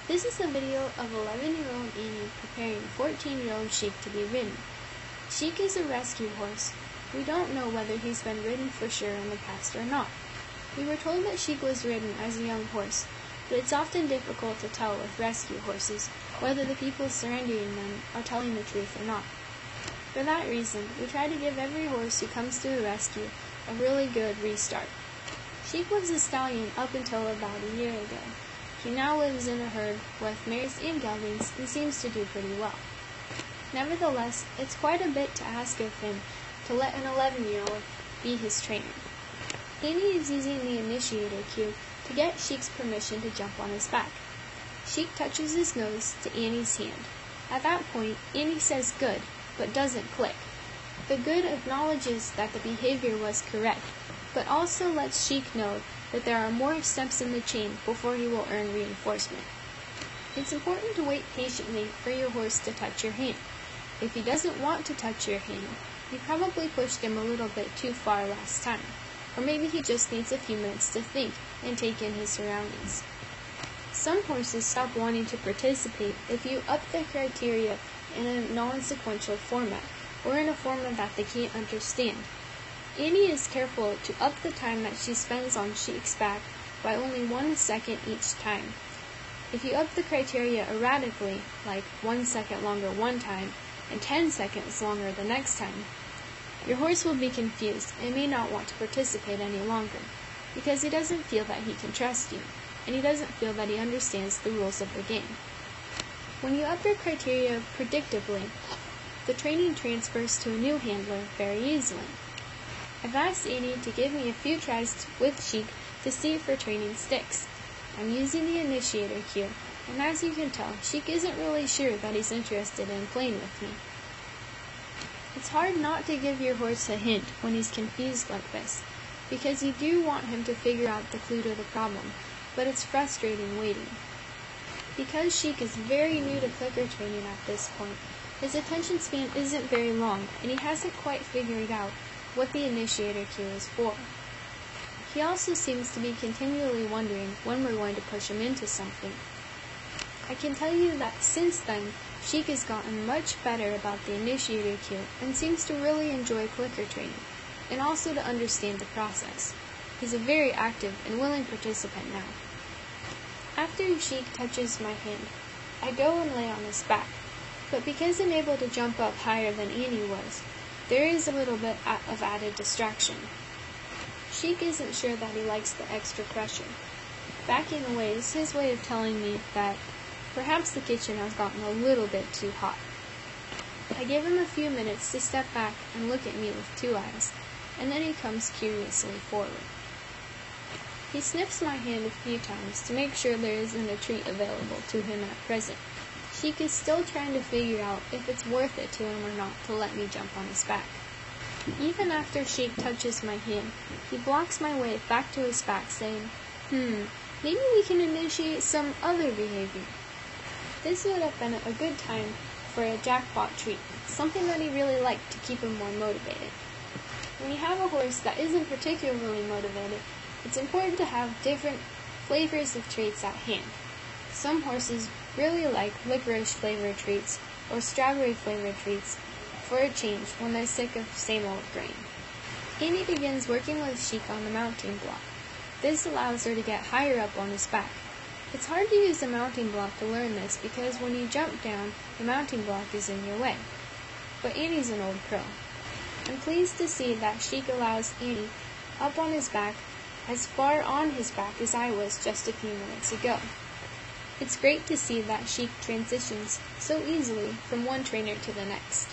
This is a video of 11-year-old Annie preparing 14-year-old Shiek to be ridden. Shiek is a rescue horse. We don't know whether he's been ridden for sure in the past or not. We were told that Shiek was ridden as a young horse, but it's often difficult to tell with rescue horses whether the people surrendering them are telling the truth or not. For that reason, we try to give every horse who comes to the rescue a really good restart. Shiek was a stallion up until about a year ago. He now lives in a herd with mares and geldings and seems to do pretty well. Nevertheless, it's quite a bit to ask of him to let an 11-year-old be his trainer. Annie is using the initiator cue to get Shiek's permission to jump on his back. Shiek touches his nose to Annie's hand. At that point, Annie says good, but doesn't click. The good acknowledges that the behavior was correct, but also lets Shiek know that there are more steps in the chain before he will earn reinforcement. It's important to wait patiently for your horse to touch your hand. If he doesn't want to touch your hand, you probably pushed him a little bit too far last time, or maybe he just needs a few minutes to think and take in his surroundings. Some horses stop wanting to participate if you up the criteria in a non-sequential format, or in a format that they can't understand. Annie is careful to up the time that she spends on Shiek's back by only 1 second each time. If you up the criteria erratically, like 1 second longer one time and 10 seconds longer the next time, your horse will be confused and may not want to participate any longer, because he doesn't feel that he can trust you, and he doesn't feel that he understands the rules of the game. When you up your criteria predictably, the training transfers to a new handler very easily. I've asked Annie to give me a few tries with Shiek to see if her training sticks. I'm using the initiator cue, and as you can tell, Shiek isn't really sure that he's interested in playing with me. It's hard not to give your horse a hint when he's confused like this, because you do want him to figure out the clue to the problem, but it's frustrating waiting. Because Shiek is very new to clicker training at this point, his attention span isn't very long, and he hasn't quite figured out what the initiator cue is for. He also seems to be continually wondering when we're going to push him into something. I can tell you that since then, Shiek has gotten much better about the initiator cue and seems to really enjoy clicker training, and also to understand the process. He's a very active and willing participant now. After Shiek touches my hand, I go and lay on his back, but because I'm able to jump up higher than Annie was, there is a little bit of added distraction. Shiek isn't sure that he likes the extra pressure. Backing away is his way of telling me that perhaps the kitchen has gotten a little bit too hot. I give him a few minutes to step back and look at me with 2 eyes, and then he comes curiously forward. He sniffs my hand a few times to make sure there isn't a treat available to him at present. Shiek is still trying to figure out if it's worth it to him or not to let me jump on his back. Even after Shiek touches my hand, he blocks my way back to his back, saying, maybe we can initiate some other behavior. This would have been a good time for a jackpot treat, something that he really liked to keep him more motivated. When you have a horse that isn't particularly motivated, it's important to have different flavors of treats at hand. Some horses really like licorice-flavored treats or strawberry-flavored treats for a change when they're sick of same old grain. Annie begins working with Shiek on the mounting block. This allows her to get higher up on his back. It's hard to use the mounting block to learn this because when you jump down, the mounting block is in your way. But Annie's an old pro. I'm pleased to see that Shiek allows Annie up on his back as far on his back as I was just a few minutes ago. It's great to see that Shiek transitions so easily from one trainer to the next.